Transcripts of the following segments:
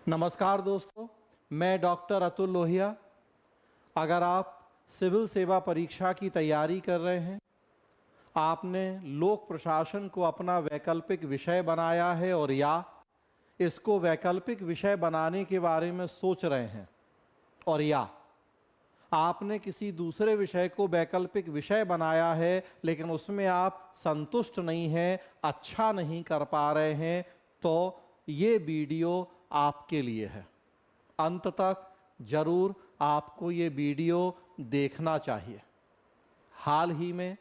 नमस्कार दोस्तों, मैं डॉक्टर अतुल लोहिया। अगर आप सिविल सेवा परीक्षा की तैयारी कर रहे हैं, आपने लोक प्रशासन को अपना वैकल्पिक विषय बनाया है और या इसको वैकल्पिक विषय बनाने के बारे में सोच रहे हैं, और या आपने किसी दूसरे विषय को वैकल्पिक विषय बनाया है लेकिन उसमें आप संतुष्ट नहीं हैं, अच्छा नहीं कर पा रहे हैं, तो ये वीडियो आपके लिए है। अंत तक जरूर आपको ये वीडियो देखना चाहिए। हाल ही में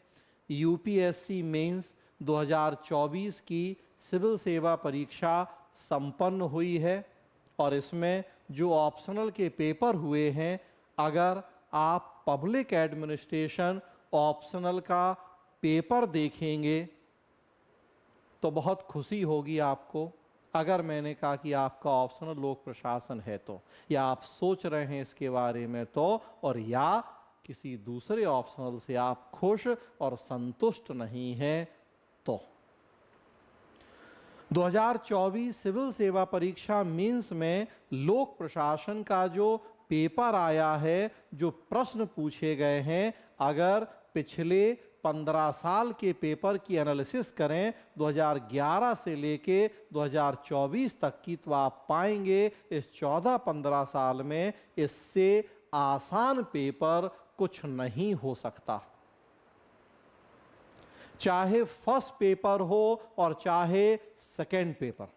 यूपीएससी मेंस 2024 की सिविल सेवा परीक्षा संपन्न हुई है और इसमें जो ऑप्शनल के पेपर हुए हैं, अगर आप पब्लिक एडमिनिस्ट्रेशन ऑप्शनल का पेपर देखेंगे तो बहुत खुशी होगी आपको। अगर मैंने कहा कि आपका ऑप्शनल लोक प्रशासन है तो, या आप सोच रहे हैं इसके बारे में तो, और या किसी दूसरे ऑप्शनल से आप खुश और संतुष्ट नहीं हैं तो 2024 सिविल सेवा परीक्षा मेंस में लोक प्रशासन का जो पेपर आया है, जो प्रश्न पूछे गए हैं, अगर पिछले 15 साल के पेपर की एनालिसिस करें 2011 से लेके 2024 तक की, तो आप पाएंगे इस 14-15 साल में इससे आसान पेपर कुछ नहीं हो सकता। चाहे फर्स्ट पेपर हो और चाहे सेकेंड पेपर,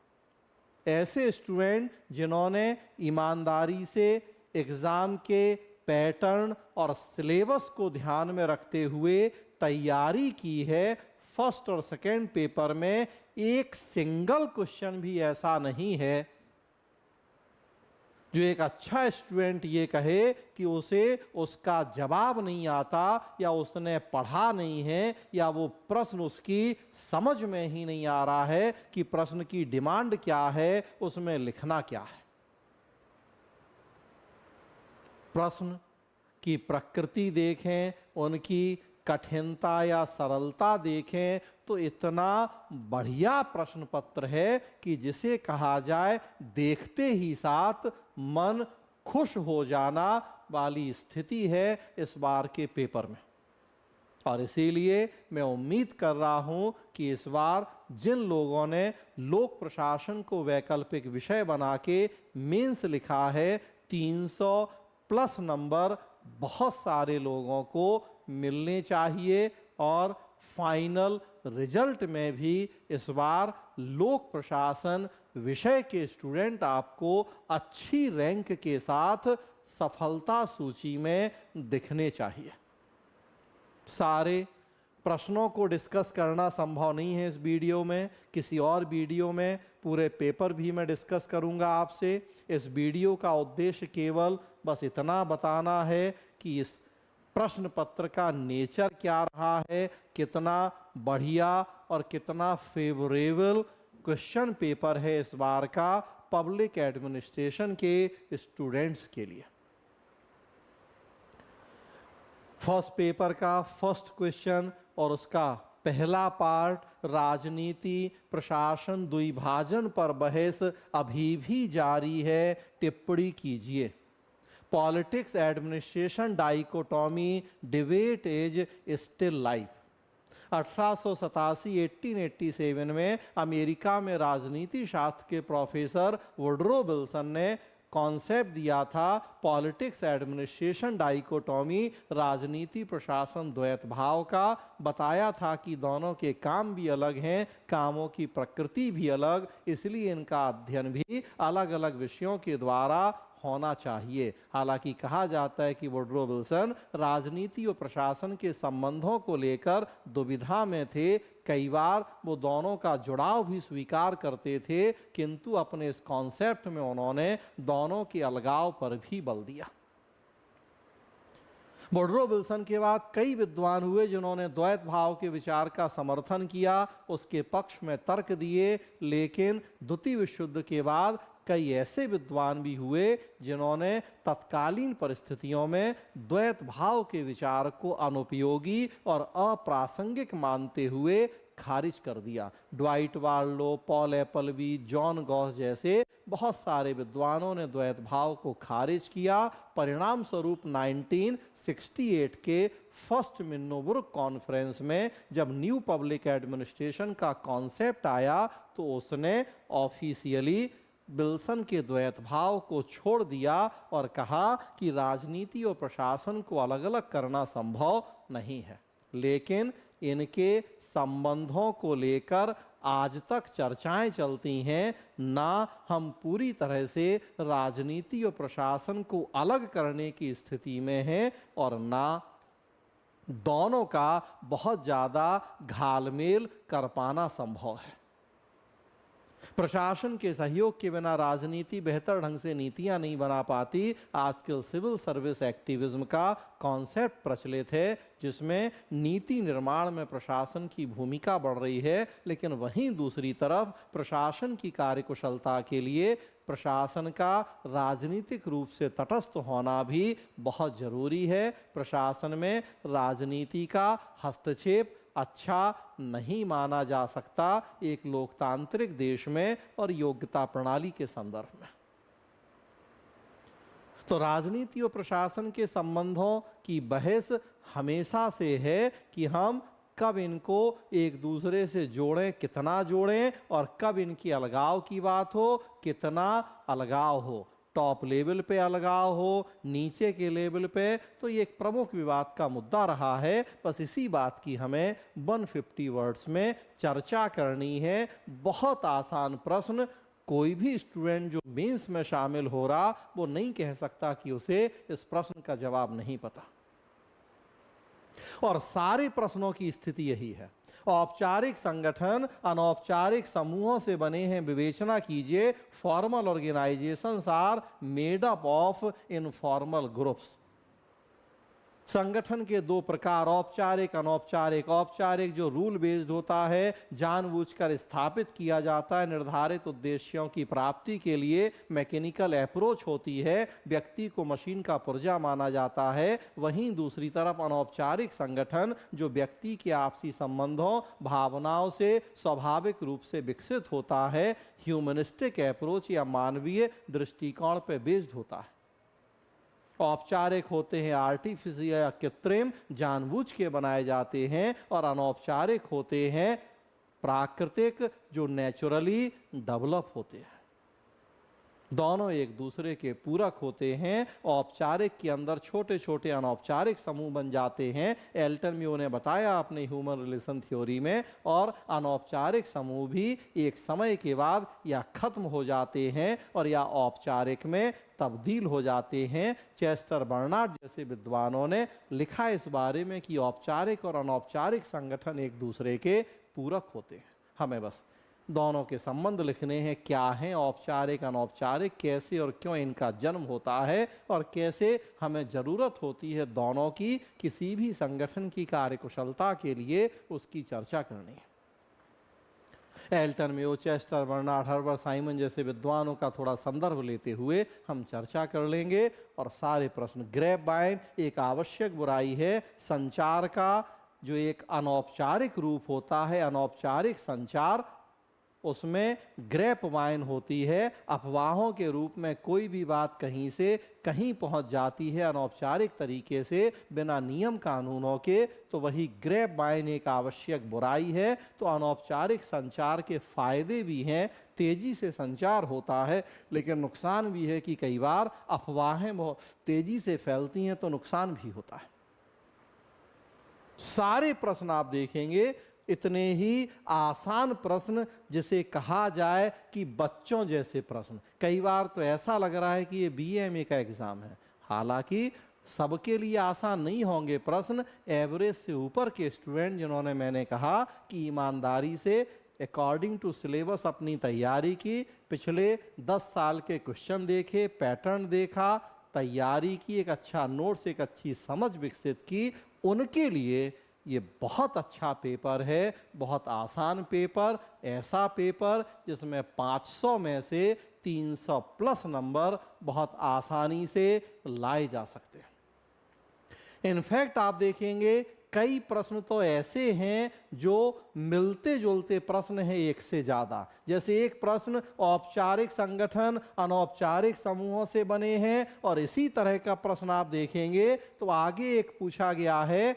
ऐसे स्टूडेंट जिन्होंने ईमानदारी से एग्जाम के पैटर्न और सिलेबस को ध्यान में रखते हुए तैयारी की है, फर्स्ट और सेकेंड पेपर में एक सिंगल क्वेश्चन भी ऐसा नहीं है जो एक अच्छा स्टूडेंट ये कहे कि उसे उसका जवाब नहीं आता, या उसने पढ़ा नहीं है, या वो प्रश्न उसकी समझ में ही नहीं आ रहा है कि प्रश्न की डिमांड क्या है, उसमें लिखना क्या है। प्रश्न की प्रकृति देखें, उनकी कठिनता या सरलता देखें तो इतना बढ़िया प्रश्न पत्र है कि जिसे कहा जाए देखते ही साथ मन खुश हो जाना वाली स्थिति है इस बार के पेपर में। और इसीलिए मैं उम्मीद कर रहा हूं कि इस बार जिन लोगों ने लोक प्रशासन को वैकल्पिक विषय बना के मेंस लिखा है, 300+ नंबर बहुत सारे लोगों को मिलने चाहिए, और फाइनल रिजल्ट में भी इस बार लोक प्रशासन विषय के स्टूडेंट आपको अच्छी रैंक के साथ सफलता सूची में दिखने चाहिए। सारे प्रश्नों को डिस्कस करना संभव नहीं है इस वीडियो में, किसी और वीडियो में पूरे पेपर भी मैं डिस्कस करूंगा आपसे। इस वीडियो का उद्देश्य केवल बस इतना बताना है कि इस प्रश्न पत्र का नेचर क्या रहा है, कितना बढ़िया और कितना फेवरेबल क्वेश्चन पेपर है इस बार का पब्लिक एडमिनिस्ट्रेशन के स्टूडेंट्स के लिए। फर्स्ट पेपर का फर्स्ट क्वेश्चन और उसका पहला पार्ट, राजनीति प्रशासन द्विभाजन पर बहस अभी भी जारी है, टिप्पणी कीजिए। Politics administration dichotomy debate is still live. 1887 में अमेरिका में राजनीति शास्त्र के प्रोफेसर वुडरो विल्सन ने कॉन्सेप्ट दिया था पॉलिटिक्स एडमिनिस्ट्रेशन डाइकोटॉमी, राजनीति प्रशासन द्वैत भाव का। बताया था कि दोनों के काम भी अलग हैं, कामों की प्रकृति भी अलग, इसलिए इनका अध्ययन भी अलग अलग विषयों के द्वारा होना चाहिए। हालांकि कहा जाता है कि वुडरो विल्सन राजनीति और प्रशासन के संबंधों को लेकर दुविधा में थे। कई बार वो दोनों का जुड़ाव भी स्वीकार करते थे, किंतु अपने इस कॉन्सेप्ट में उन्होंने दोनों के अलगाव पर भी बल दिया। वुडरो विल्सन के बाद कई विद्वान हुए जिन्होंने द्वैत भाव के विचार का समर्थन किया, उसके पक्ष में तर्क दिए, लेकिन द्वितीय विश्व युद्ध के बाद कई ऐसे विद्वान भी हुए जिन्होंने तत्कालीन परिस्थितियों में द्वैत भाव के विचार को अनुपयोगी और अप्रासंगिक मानते हुए खारिज कर दिया। ड्वाइट वार्लो, पॉल एपलबी, जॉन गॉस जैसे बहुत सारे विद्वानों ने द्वैत भाव को खारिज किया। परिणाम स्वरूप 1968 के फर्स्ट मिन्नोबुर्ग कॉन्फ्रेंस में जब न्यू पब्लिक एडमिनिस्ट्रेशन का कॉन्सेप्ट आया तो उसने ऑफिशियली विल्सन के द्वैत भाव को छोड़ दिया और कहा कि राजनीति और प्रशासन को अलग अलग करना संभव नहीं है। लेकिन इनके संबंधों को लेकर आज तक चर्चाएं चलती हैं। ना हम पूरी तरह से राजनीति और प्रशासन को अलग करने की स्थिति में हैं और ना दोनों का बहुत ज़्यादा घालमेल कर पाना संभव है। प्रशासन के सहयोग के बिना राजनीति बेहतर ढंग से नीतियां नहीं बना पाती। आजकल सिविल सर्विस एक्टिविज्म का कॉन्सेप्ट प्रचलित है जिसमें नीति निर्माण में प्रशासन की भूमिका बढ़ रही है, लेकिन वहीं दूसरी तरफ प्रशासन की कार्यकुशलता के लिए प्रशासन का राजनीतिक रूप से तटस्थ होना भी बहुत जरूरी है। प्रशासन में राजनीति का हस्तक्षेप अच्छा नहीं माना जा सकता एक लोकतांत्रिक देश में और योग्यता प्रणाली के संदर्भ में। तो राजनीति और प्रशासन के संबंधों की बहस हमेशा से है कि हम कब इनको एक दूसरे से जोड़ें, कितना जोड़ें, और कब इनकी अलगाव की बात हो, कितना अलगाव हो, टॉप लेवल पे अलगाव हो, नीचे के लेवल पे। तो ये एक प्रमुख विवाद का मुद्दा रहा है। बस इसी बात की हमें 150 वर्ड्स में चर्चा करनी है। बहुत आसान प्रश्न, कोई भी स्टूडेंट जो मेंस में शामिल हो रहा वो नहीं कह सकता कि उसे इस प्रश्न का जवाब नहीं पता। और सारे प्रश्नों की स्थिति यही है। औपचारिक संगठन अनौपचारिक समूहों से बने हैं। विवेचना कीजिए, formal organizations are made up of informal groups. संगठन के दो प्रकार, औपचारिक अनौपचारिक। औपचारिक जो रूल बेस्ड होता है, जानबूझकर स्थापित किया जाता है निर्धारित उद्देश्यों की प्राप्ति के लिए, मैकेनिकल अप्रोच होती है, व्यक्ति को मशीन का पुर्जा माना जाता है। वहीं दूसरी तरफ अनौपचारिक संगठन जो व्यक्ति के आपसी संबंधों भावनाओं से स्वाभाविक रूप से विकसित होता है, ह्यूमनिस्टिक अप्रोच या मानवीय दृष्टिकोण पर बेस्ड होता है। औपचारिक होते हैं आर्टिफिशियल या कृत्रिम, जानबूझ के बनाए जाते हैं, और अनौपचारिक होते हैं प्राकृतिक जो नेचुरली डेवलप होते हैं। दोनों एक दूसरे के पूरक होते हैं। औपचारिक के अंदर छोटे छोटे अनौपचारिक समूह बन जाते हैं, एल्टन म्यू ने बताया अपने ह्यूमन रिलेशन थ्योरी में। और अनौपचारिक समूह भी एक समय के बाद या खत्म हो जाते हैं और या औपचारिक में तब्दील हो जाते हैं। चेस्टर बर्नार्ड जैसे विद्वानों ने लिखा इस बारे में कि औपचारिक और अनौपचारिक संगठन एक दूसरे के पूरक होते हैं। हमें बस दोनों के संबंध लिखने हैं, क्या है औपचारिक अनौपचारिक, कैसे और क्यों इनका जन्म होता है, और कैसे हमें ज़रूरत होती है दोनों की किसी भी संगठन की कार्यकुशलता के लिए उसकी चर्चा करनी है। Elton Mayo, Chester Barnard, Herbert Simon जैसे विद्वानों का थोड़ा संदर्भ लेते हुए हम चर्चा कर लेंगे और सारे प्रश्न। ग्रेपवाइन एक आवश्यक बुराई है संचार का जो एक अनौपचारिक रूप होता है। अनौपचारिक संचार उसमें ग्रेपवाइन होती है, अफवाहों के रूप में कोई भी बात कहीं से कहीं पहुंच जाती है अनौपचारिक तरीके से बिना नियम कानूनों के, तो वही ग्रेपवाइन एक आवश्यक बुराई है। तो अनौपचारिक संचार के फायदे भी हैं, तेजी से संचार होता है, लेकिन नुकसान भी है कि कई बार अफवाहें बहुत तेजी से फैलती हैं तो नुकसान भी होता है। सारे प्रश्न आप देखेंगे इतने ही आसान प्रश्न, जिसे कहा जाए कि बच्चों जैसे प्रश्न। कई बार तो ऐसा लग रहा है कि ये बीएमए का एग्जाम है, हालांकि सबके लिए आसान नहीं होंगे प्रश्न। एवरेज से ऊपर के स्टूडेंट जिन्होंने, मैंने कहा कि ईमानदारी से अकॉर्डिंग टू सिलेबस अपनी तैयारी की, पिछले 10 साल के क्वेश्चन देखे, पैटर्न देखा, तैयारी की, एक अच्छा नोट्स, एक अच्छी समझ विकसित की, उनके लिए ये बहुत अच्छा पेपर है, बहुत आसान पेपर, ऐसा पेपर जिसमें 500 में से 300 प्लस नंबर बहुत आसानी से लाए जा सकते हैं। इनफैक्ट आप देखेंगे कई प्रश्न तो ऐसे हैं जो मिलते जुलते प्रश्न हैं एक से ज्यादा। जैसे एक प्रश्न औपचारिक संगठन अनौपचारिक समूहों से बने हैं, और इसी तरह का प्रश्न आप देखेंगे तो आगे एक पूछा गया है,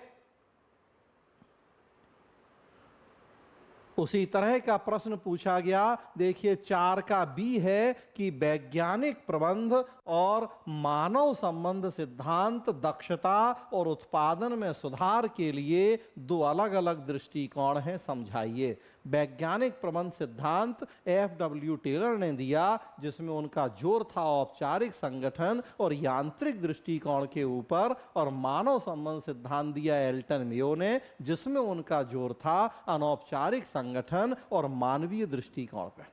उसी तरह का प्रश्न पूछा गया। देखिए 4 का बी है कि वैज्ञानिक प्रबंध और मानव संबंध सिद्धांत दक्षता और उत्पादन में सुधार के लिए 2 अलग अलग दृष्टिकोण हैं, समझाइए। वैज्ञानिक प्रबंध सिद्धांत F.W. टेलर ने दिया, जिसमें उनका जोर था औपचारिक संगठन और यांत्रिक दृष्टिकोण के ऊपर, और मानव संबंध सिद्धांत दिया एल्टन मेयो ने, जिसमें उनका जोर था अनौपचारिक संगठन और मानवीय दृष्टिकोण पर।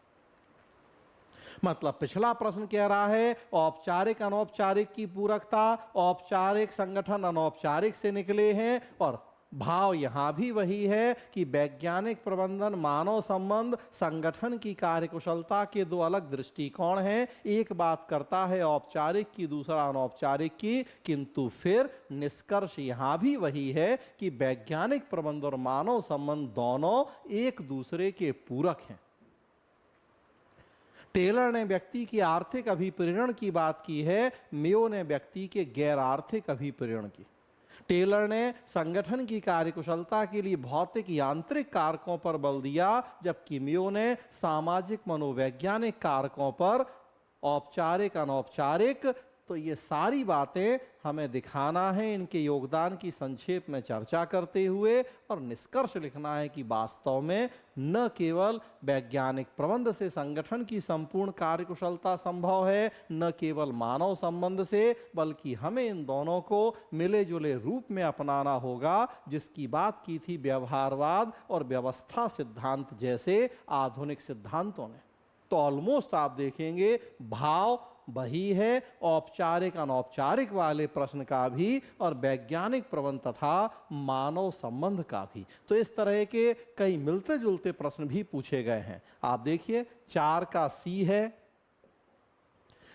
मतलब पिछला प्रश्न कह रहा है औपचारिक अनौपचारिक की पूरकता, औपचारिक संगठन अनौपचारिक से निकले हैं, और भाव यहां भी वही है कि वैज्ञानिक प्रबंधन मानव संबंध संगठन की कार्यकुशलता के 2 अलग दृष्टिकोण हैं। एक बात करता है औपचारिक की, दूसरा अनौपचारिक की, किंतु फिर निष्कर्ष यहां भी वही है कि वैज्ञानिक प्रबंध और मानव संबंध दोनों एक दूसरे के पूरक हैं। टेलर ने व्यक्ति की आर्थिक अभिप्रेरण की बात की है, मेयो ने व्यक्ति के गैर आर्थिक अभिप्रेरण की। टेलर ने संगठन की कार्यकुशलता के लिए भौतिक यांत्रिक कारकों पर बल दिया, जबकि मेयो ने सामाजिक मनोवैज्ञानिक कारकों पर, औपचारिक अनौपचारिक। तो ये सारी बातें हमें दिखाना है, इनके योगदान की संक्षेप में चर्चा करते हुए, और निष्कर्ष लिखना है कि वास्तव में न केवल वैज्ञानिक प्रबंध से संगठन की संपूर्ण कार्यकुशलता संभव है, न केवल मानव संबंध से, बल्कि हमें इन दोनों को मिले जुले रूप में अपनाना होगा, जिसकी बात की थी व्यवहारवाद और व्यवस्था सिद्धांत जैसे आधुनिक सिद्धांतों ने। तो ऑलमोस्ट आप देखेंगे भाव वही है औपचारिक अनौपचारिक वाले प्रश्न का भी, और वैज्ञानिक प्रबंध तथा मानव संबंध का भी। तो इस तरह के कई मिलते जुलते प्रश्न भी पूछे गए हैं। आप देखिए 4 का सी है,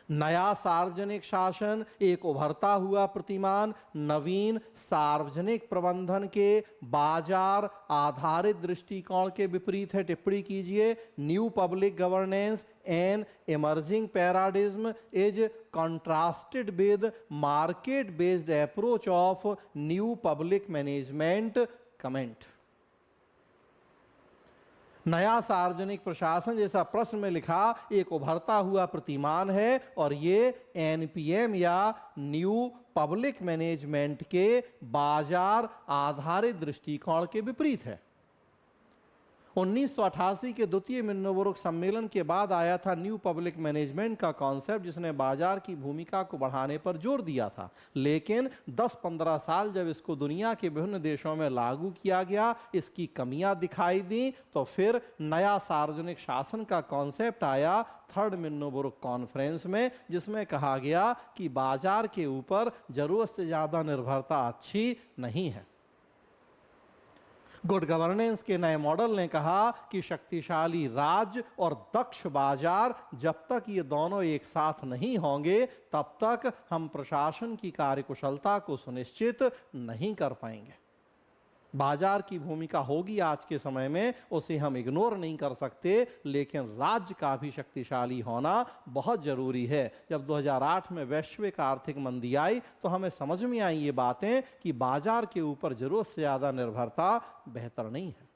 नया सार्वजनिक शासन एक उभरता हुआ प्रतिमान नवीन सार्वजनिक प्रबंधन के बाजार आधारित दृष्टिकोण के विपरीत है। टिप्पणी कीजिए। New public governance an emerging paradigm is contrasted with market based approach of new public management। Comment. नया सार्वजनिक प्रशासन जैसा प्रश्न में लिखा एक उभरता हुआ प्रतिमान है, और ये एनपीएम या न्यू पब्लिक मैनेजमेंट के बाजार आधारित दृष्टिकोण के विपरीत है। 1988 के द्वितीय मिन्नोबुरुक सम्मेलन के बाद आया था न्यू पब्लिक मैनेजमेंट का कॉन्सेप्ट, जिसने बाजार की भूमिका को बढ़ाने पर जोर दिया था। लेकिन 10-15 साल जब इसको दुनिया के विभिन्न देशों में लागू किया गया, इसकी कमियां दिखाई दी, तो फिर नया सार्वजनिक शासन का कॉन्सेप्ट आया 3rd मिन्नोबुरुक कॉन्फ्रेंस में, जिसमें कहा गया कि बाजार के ऊपर जरूरत से ज्यादा निर्भरता अच्छी नहीं है। गुड गवर्नेंस के नए मॉडल ने कहा कि शक्तिशाली राज्य और दक्ष बाजार, जब तक ये दोनों एक साथ नहीं होंगे, तब तक हम प्रशासन की कार्यकुशलता को सुनिश्चित नहीं कर पाएंगे। बाजार की भूमिका होगी आज के समय में, उसे हम इग्नोर नहीं कर सकते, लेकिन राज्य का भी शक्तिशाली होना बहुत जरूरी है। जब 2008 में वैश्विक आर्थिक मंदी आई, तो हमें समझ में आई ये बातें कि बाजार के ऊपर जरूरत से ज्यादा निर्भरता बेहतर नहीं है।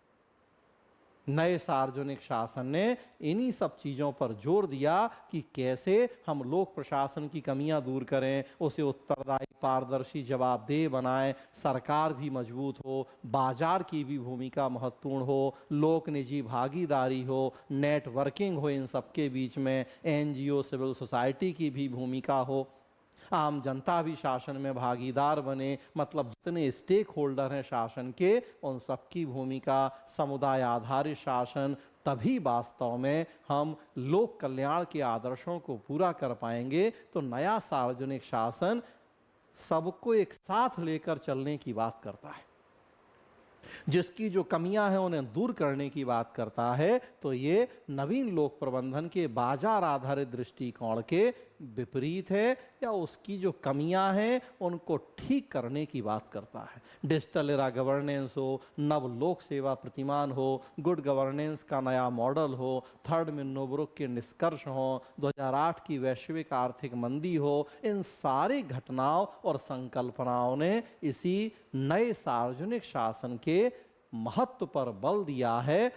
नए सार्वजनिक शासन ने इन्हीं सब चीजों पर जोर दिया कि कैसे हम लोक प्रशासन की कमियां दूर करें, उसे उत्तरदायी, पारदर्शी, जवाबदेह बनाएं, सरकार भी मजबूत हो, बाजार की भी भूमिका महत्वपूर्ण हो, लोक निजी भागीदारी हो, नेटवर्किंग हो इन सबके बीच में, एनजीओ, सिविल सोसाइटी की भी भूमिका हो, आम जनता भी शासन में भागीदार बने। मतलब जितने स्टेक होल्डर हैं शासन के, उन सबकी भूमिका, समुदाय आधारित शासन, तभी वास्तव में हम लोक कल्याण के आदर्शों को पूरा कर पाएंगे। तो नया सार्वजनिक शासन सबको एक साथ लेकर चलने की बात करता है, जिसकी जो कमियां हैं उन्हें दूर करने की बात करता है। तो ये नवीन लोक प्रबंधन के बाजार आधारित दृष्टिकोण के विपरीत है या उसकी जो कमियां हैं उनको ठीक करने की बात करता है। डिजिटल एरा गवर्नेंस हो, नव लोक सेवा प्रतिमान हो, गुड गवर्नेंस का नया मॉडल हो, थर्ड मिन्नोब्रुक के निष्कर्ष हो, 2008 की वैश्विक आर्थिक मंदी हो, इन सारी घटनाओं और संकल्पनाओं ने इसी नए सार्वजनिक शासन के महत्व पर बल दिया है।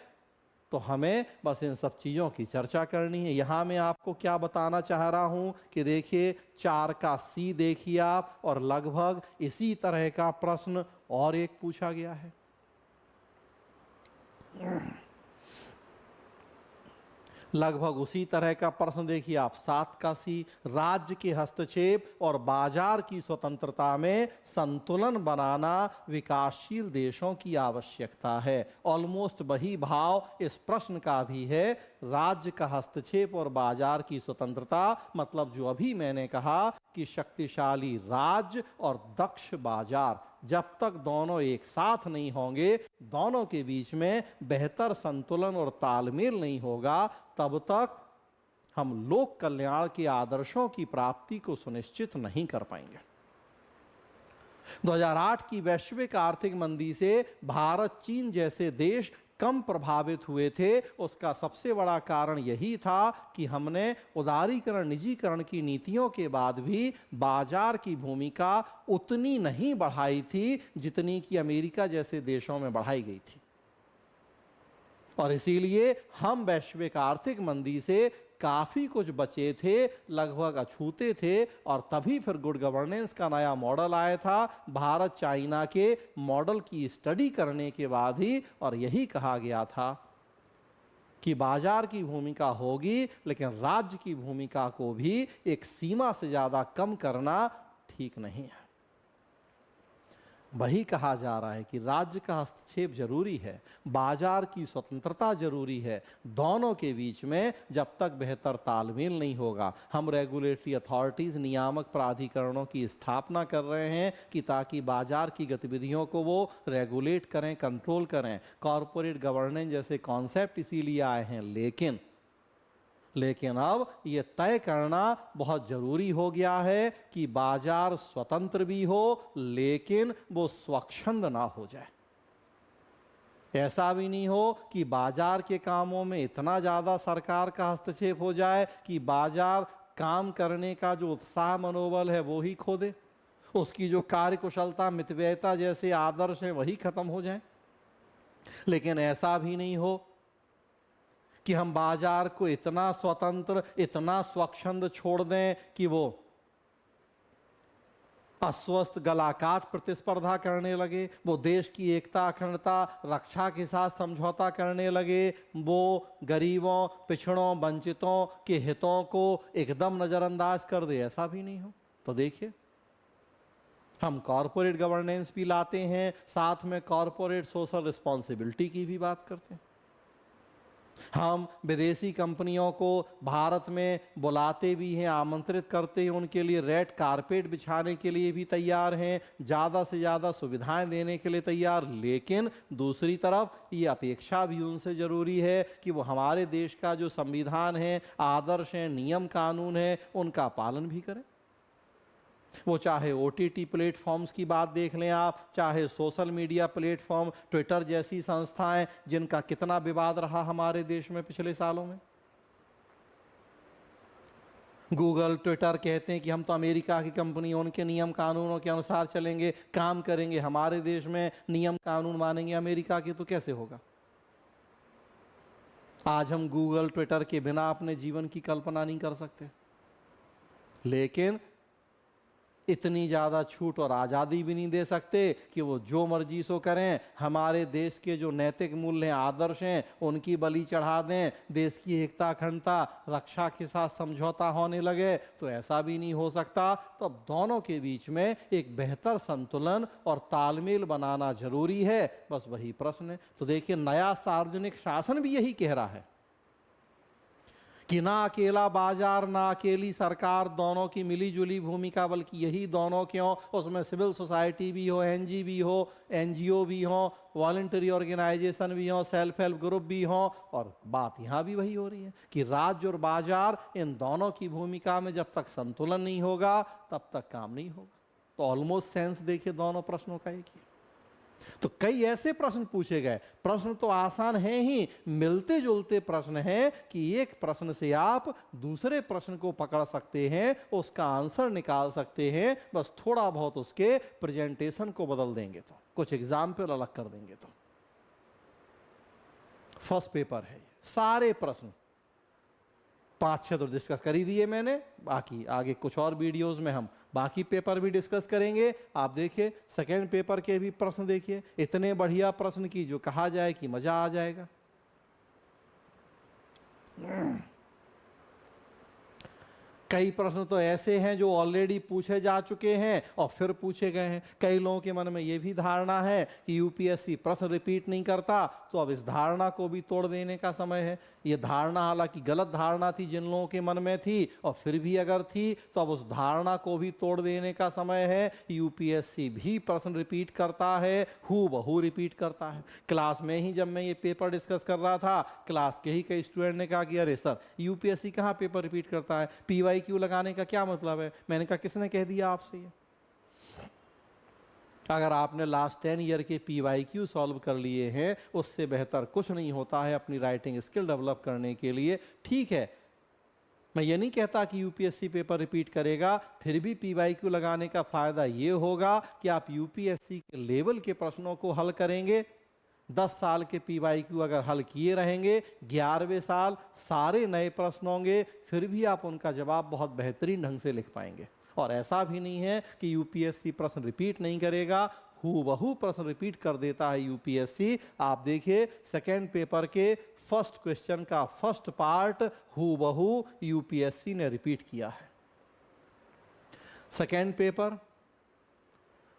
तो हमें बस इन सब चीज़ों की चर्चा करनी है। यहाँ मैं आपको क्या बताना चाह रहा हूँ कि देखिए 4 का C देखिए आप, और लगभग इसी तरह का प्रश्न और एक पूछा गया है। लगभग उसी तरह का प्रश्न देखिए आप 7 का C, राज्य के हस्तक्षेप और बाजार की स्वतंत्रता में संतुलन बनाना विकासशील देशों की आवश्यकता है। ऑलमोस्ट वही भाव इस प्रश्न का भी है। राज्य का हस्तक्षेप और बाजार की स्वतंत्रता मतलब जो अभी मैंने कहा कि शक्तिशाली राज्य और दक्ष बाजार, जब तक दोनों एक साथ नहीं होंगे, दोनों के बीच में बेहतर संतुलन और तालमेल नहीं होगा, तब तक हम लोक कल्याण के आदर्शों की प्राप्ति को सुनिश्चित नहीं कर पाएंगे। 2008 की वैश्विक आर्थिक मंदी से भारत, चीन जैसे देश कम प्रभावित हुए थे। उसका सबसे बड़ा कारण यही था कि हमने उदारीकरण, निजीकरण की नीतियों के बाद भी बाजार की भूमिका उतनी नहीं बढ़ाई थी जितनी कि अमेरिका जैसे देशों में बढ़ाई गई थी, और इसीलिए हम वैश्विक आर्थिक मंदी से काफी कुछ बचे थे, लगभग अछूते थे। और तभी फिर गुड गवर्नेंस का नया मॉडल आया था भारत चाइना के मॉडल की स्टडी करने के बाद ही, और यही कहा गया था कि बाजार की भूमिका होगी लेकिन राज्य की भूमिका को भी एक सीमा से ज्यादा कम करना ठीक नहीं है। वही कहा जा रहा है कि राज्य का हस्तक्षेप जरूरी है, बाजार की स्वतंत्रता जरूरी है। दोनों के बीच में जब तक बेहतर तालमेल नहीं होगा, हम रेगुलेटरी अथॉरिटीज, नियामक प्राधिकरणों की स्थापना कर रहे हैं कि ताकि बाजार की गतिविधियों को वो रेगुलेट करें, कंट्रोल करें। कॉरपोरेट गवर्नेंस जैसे कॉन्सेप्ट इसीलिए आए हैं, लेकिन अब ये तय करना बहुत जरूरी हो गया है कि बाजार स्वतंत्र भी हो लेकिन वो स्वच्छंद ना हो जाए। ऐसा भी नहीं हो कि बाजार के कामों में इतना ज्यादा सरकार का हस्तक्षेप हो जाए कि बाजार काम करने का जो उत्साह, मनोबल है वो ही खो दे, उसकी जो कार्यकुशलता, मितव्ययिता जैसे आदर्श है वही खत्म हो जाए। लेकिन ऐसा भी नहीं हो कि हम बाजार को इतना स्वतंत्र, इतना स्वच्छंद छोड़ दें कि वो अस्वस्थ, गलाकाट प्रतिस्पर्धा करने लगे, वो देश की एकता, अखंडता, रक्षा के साथ समझौता करने लगे, वो गरीबों, पिछड़ों, वंचितों के हितों को एकदम नजरअंदाज कर दे। ऐसा भी नहीं हो। तो देखिए, हम कॉरपोरेट गवर्नेंस भी लाते हैं, साथ में कॉरपोरेट सोशल रिस्पॉन्सिबिलिटी की भी बात करते हैं। हम विदेशी कंपनियों को भारत में बुलाते भी हैं, आमंत्रित करते हैं, उनके लिए रेड कारपेट बिछाने के लिए भी तैयार हैं, ज़्यादा से ज़्यादा सुविधाएं देने के लिए तैयार। लेकिन दूसरी तरफ ये अपेक्षा भी उनसे ज़रूरी है कि वो हमारे देश का जो संविधान है, आदर्श हैं, नियम कानून है, उनका पालन भी करें। वो चाहे OTT प्लेटफॉर्म्स की बात देख लें आप, चाहे सोशल मीडिया प्लेटफॉर्म, ट्विटर जैसी संस्थाएं जिनका कितना विवाद रहा हमारे देश में पिछले सालों में। गूगल, ट्विटर कहते हैं कि हम तो अमेरिका की कंपनी, उनके नियम कानूनों के अनुसार चलेंगे, काम करेंगे, हमारे देश में नियम कानून मानेंगे अमेरिका के, तो कैसे होगा। आज हम गूगल, ट्विटर के बिना अपने जीवन की कल्पना नहीं कर सकते, लेकिन इतनी ज़्यादा छूट और आज़ादी भी नहीं दे सकते कि वो जो मर्जी सो करें, हमारे देश के जो नैतिक मूल्य, आदर्श हैं, उनकी बलि चढ़ा दें, देश की एकता, अखंडता, रक्षा के साथ समझौता होने लगे। तो ऐसा भी नहीं हो सकता। तो अब दोनों के बीच में एक बेहतर संतुलन और तालमेल बनाना जरूरी है, बस वही प्रश्न है। तो देखिए, नया सार्वजनिक शासन भी यही कह रहा है कि ना अकेला बाजार ना अकेली सरकार, दोनों की मिलीजुली भूमिका, बल्कि यही दोनों क्यों, उसमें सिविल सोसाइटी भी हो, एनजी भी हो, एनजीओ भी हो, वॉलंटरी ऑर्गेनाइजेशन भी हो, सेल्फ हेल्प ग्रुप भी हो। और बात यहाँ भी वही हो रही है कि राज्य और बाजार, इन दोनों की भूमिका में जब तक संतुलन नहीं होगा तब तक काम नहीं होगा। तो ऑलमोस्ट सेंस देखिए दोनों प्रश्नों का एक ही। तो कई ऐसे प्रश्न पूछे गए, प्रश्न तो आसान हैं ही, मिलते जुलते प्रश्न हैं कि एक प्रश्न से आप दूसरे प्रश्न को पकड़ सकते हैं, उसका आंसर निकाल सकते हैं, बस थोड़ा बहुत उसके प्रेजेंटेशन को बदल देंगे तो, कुछ एग्जाम्पल अलग कर देंगे तो। फर्स्ट पेपर है, सारे प्रश्न 5-6 तो डिस्कस कर ही दिए मैंने, बाकी आगे कुछ और वीडियोस में हम बाकी पेपर भी डिस्कस करेंगे। आप देखिए सेकेंड पेपर के भी प्रश्न देखिए, इतने बढ़िया प्रश्न की जो कहा जाए कि मजा आ जाएगा। कई प्रश्न तो ऐसे हैं जो ऑलरेडी पूछे जा चुके हैं और फिर पूछे गए हैं। कई लोगों के मन में यह भी धारणा है कि यूपीएससी प्रश्न रिपीट नहीं करता, तो अब इस धारणा को भी तोड़ देने का समय है। यह धारणा हालांकि गलत धारणा थी जिन लोगों के मन में थी, और फिर भी अगर थी तो अब उस धारणा को भी तोड़ देने का समय है। यूपीएससी भी प्रश्न रिपीट करता है, हूबहू रिपीट करता है। क्लास में ही जब मैं ये पेपर डिस्कस कर रहा था, क्लास के ही कई स्टूडेंट ने कहा कि अरे सर यूपीएससी कहाँ पेपर रिपीट करता है, PYQ लगाने का क्या मतलब है। मैंने कहा किसने कह दिया आपसे ये? अगर आपने लास्ट 10 ईयर के PYQ सॉल्व कर लिए हैं, उससे बेहतर कुछ नहीं होता है अपनी राइटिंग स्किल डेवलप करने के लिए। ठीक है, मैं ये नहीं कहता कि यूपीएससी पेपर रिपीट करेगा, फिर भी PYQ लगाने का फायदा ये होगा कि आप यूपीएससी के लेवल के प्रश्नों को हल करेंगे। 10 साल के PYQ अगर हल किए रहेंगे, 11वें साल सारे नए प्रश्न होंगे, फिर भी आप उनका जवाब बहुत बेहतरीन ढंग से लिख पाएंगे। और ऐसा भी नहीं है कि यूपीएससी प्रश्न रिपीट नहीं करेगा, हूबहू प्रश्न रिपीट कर देता है यूपीएससी। आप देखिए सेकेंड पेपर के फर्स्ट क्वेश्चन का फर्स्ट पार्ट हूबहू यूपीएससी ने रिपीट किया है। सेकेंड पेपर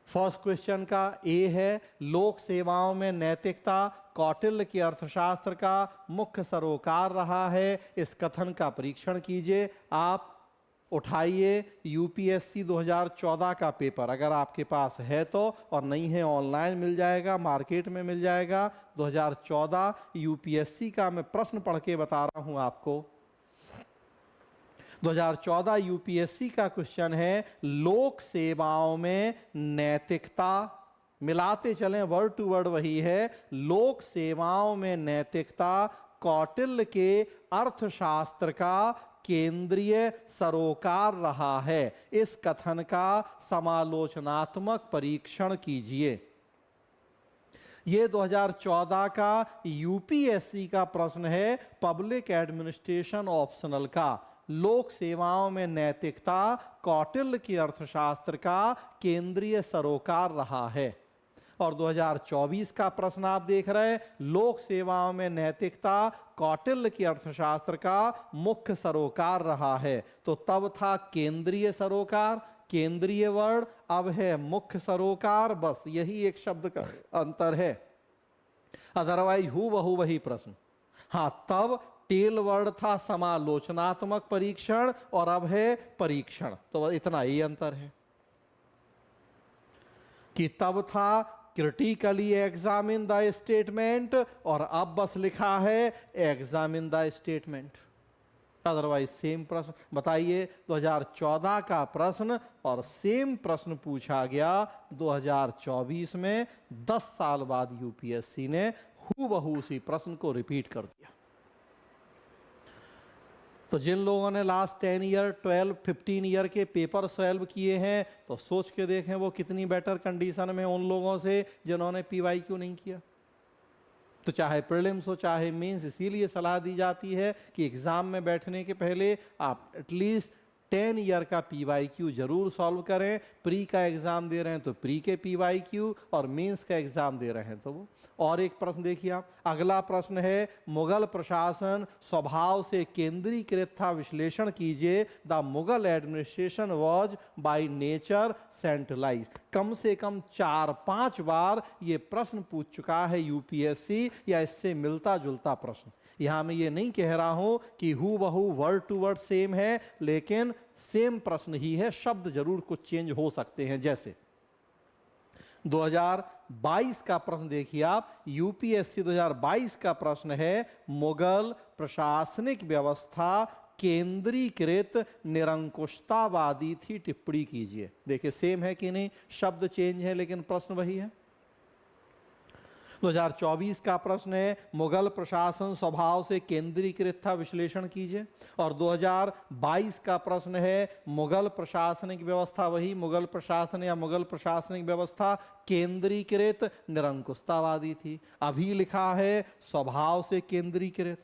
फर्स्ट क्वेश्चन का ए है, लोक सेवाओं में नैतिकता कौटिल्य के अर्थशास्त्र का मुख्य सरोकार रहा है। इस कथन का परीक्षण कीजिए। आप उठाइए यूपीएससी 2014 का पेपर, अगर आपके पास है तो, और नहीं है ऑनलाइन मिल जाएगा, मार्केट में मिल जाएगा। 2014 यूपीएससी का मैं प्रश्न पढ़ के बता रहा हूं आपको। 2014 यूपीएससी का क्वेश्चन है, लोक सेवाओं में नैतिकता, मिलाते चलें वर्ड टू वर्ड वही है, लोक सेवाओं में नैतिकता कौटिल्य के अर्थशास्त्र का केंद्रीय सरोकार रहा है। इस कथन का समालोचनात्मक परीक्षण कीजिए। ये 2014 का यूपीएससी का प्रश्न है, पब्लिक एडमिनिस्ट्रेशन ऑप्शनल का। लोक सेवाओं में नैतिकता कौटिल्य के अर्थशास्त्र का केंद्रीय सरोकार रहा है। और 2024 का प्रश्न आप देख रहे हैं, लोक सेवाओं में नैतिकता कौटिल्य के अर्थशास्त्र का मुख्य सरोकार रहा है। तो तब था केंद्रीय सरोकार, केंद्रीय वर्ड, अब है मुख्य सरोकार, बस यही एक शब्द का अंतर है, अदरवाइज हूबहू वही प्रश्न। हाँ, तब टेल वर्ड था समालोचनात्मक परीक्षण और अब है परीक्षण, तो इतना ही अंतर है कि तब था क्रिटिकली एग्जामिन द स्टेटमेंट और अब बस लिखा है examine the statement, otherwise same प्रश्न। बताइए 2014 का प्रश्न और सेम प्रश्न पूछा गया 2024 में, 10 साल बाद यूपीएससी ने हूबहू उसी प्रश्न को रिपीट कर दिया। तो जिन लोगों ने लास्ट 10 ईयर 12 15 ईयर के पेपर सॉल्व किए हैं, तो सोच के देखें वो कितनी बेटर कंडीशन में उन लोगों से जिन्होंने PYQ नहीं किया। तो चाहे प्रीलिम्स हो चाहे मेंस, इसीलिए सलाह दी जाती है कि एग्जाम में बैठने के पहले आप एटलीस्ट 10 ईयर का PYQ जरूर सॉल्व करें। प्री का एग्जाम दे रहे हैं तो प्री के PYQ, और मेंस का एग्जाम दे रहे हैं तो वो। और एक प्रश्न देखिए आप, अगला प्रश्न है, मुगल प्रशासन स्वभाव से केंद्रीकृत था, विश्लेषण कीजिए। The Mughal administration was by nature centralise. कम से कम 4-5 बार ये प्रश्न पूछ चुका है यूपीएससी, या इससे मिलता जुलता प्रश्न। यहां मैं ये नहीं कह रहा हूं कि हु बहू वर्ड टू वर्ड सेम है, लेकिन सेम प्रश्न ही है, शब्द जरूर कुछ चेंज हो सकते हैं। जैसे 2022 का प्रश्न देखिए आप, यूपीएससी 2022 का प्रश्न है, मुगल प्रशासनिक व्यवस्था केंद्रीकृत निरंकुशतावादी थी, टिप्पणी कीजिए। देखिए सेम है कि नहीं, शब्द चेंज है लेकिन प्रश्न वही है। 2024 का प्रश्न है, मुगल प्रशासन स्वभाव से केंद्रीकृत था, विश्लेषण कीजिए। और 2022 का प्रश्न है, मुगल प्रशासनिक व्यवस्था, वही मुगल प्रशासन या मुगल प्रशासनिक व्यवस्था केंद्रीकृत निरंकुशतावादी थी। अभी लिखा है स्वभाव से केंद्रीकृत,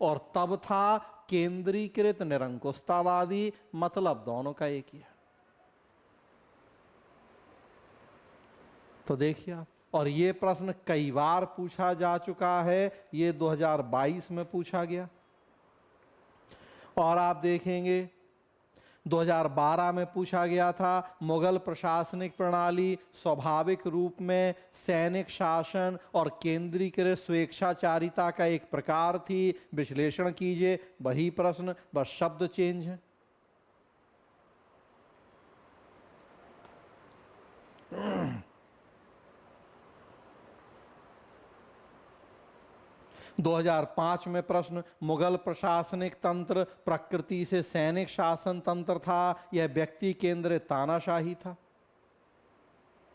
और तब था केंद्रीकृत निरंकुशतावादी, मतलब दोनों का एक ही है। तो देखिए आप, और ये प्रश्न कई बार पूछा जा चुका है, ये 2022 में पूछा गया। और आप देखेंगे 2012 में पूछा गया था, मुगल प्रशासनिक प्रणाली स्वाभाविक रूप में सैनिक शासन और केंद्रीकृत स्वेच्छाचारिता का एक प्रकार थी, विश्लेषण कीजिए। वही प्रश्न, बस शब्द चेंज है। – 2005 में प्रश्न, मुगल प्रशासनिक तंत्र प्रकृति से सैनिक शासन तंत्र था, यह व्यक्ति केंद्रित तानाशाही था।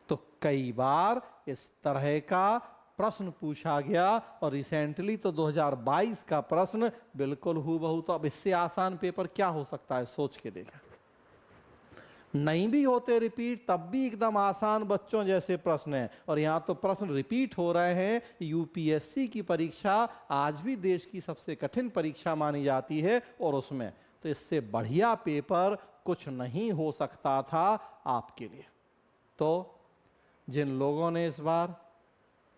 तो कई बार इस तरह का प्रश्न पूछा गया, और रिसेंटली तो 2022 का प्रश्न बिल्कुल हूबहू। तो अब इससे आसान पेपर क्या हो सकता है, सोच के देखा। नहीं भी होते रिपीट, तब भी एकदम आसान बच्चों जैसे प्रश्न हैं, और यहाँ तो प्रश्न रिपीट हो रहे हैं। यूपीएससी की परीक्षा आज भी देश की सबसे कठिन परीक्षा मानी जाती है, और उसमें तो इससे बढ़िया पेपर कुछ नहीं हो सकता था आपके लिए। तो जिन लोगों ने इस बार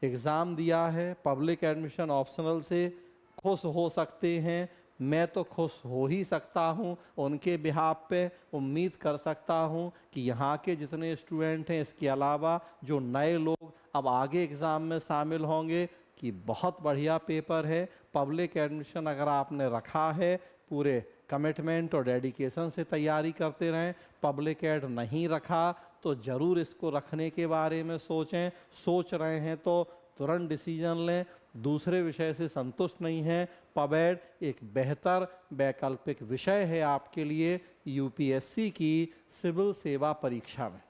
एग्ज़ाम दिया है पब्लिक एडमिशन ऑप्शनल से, खुश हो सकते हैं। मैं तो खुश हो ही सकता हूं, उनके बिहाफ पे उम्मीद कर सकता हूं कि यहाँ के जितने स्टूडेंट हैं, इसके अलावा जो नए लोग अब आगे एग्ज़ाम में शामिल होंगे, कि बहुत बढ़िया पेपर है। पब्लिक एडमिशन अगर आपने रखा है, पूरे कमिटमेंट और डेडिकेशन से तैयारी करते रहें। पब्लिक एड नहीं रखा तो ज़रूर इसको रखने के बारे में सोचें। सोच रहे हैं तो तुरंत डिसीजन लें। दूसरे विषय से संतुष्ट नहीं हैं, पबएड एक बेहतर वैकल्पिक विषय है आपके लिए यूपीएससी की सिविल सेवा परीक्षा में।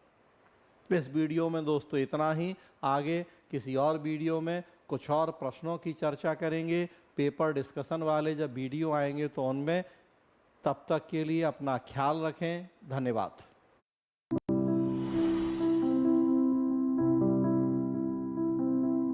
इस वीडियो में दोस्तों इतना ही। आगे किसी और वीडियो में कुछ और प्रश्नों की चर्चा करेंगे। पेपर डिस्कशन वाले जब वीडियो आएंगे तो उनमें। तब तक के लिए अपना ख्याल रखें। धन्यवाद।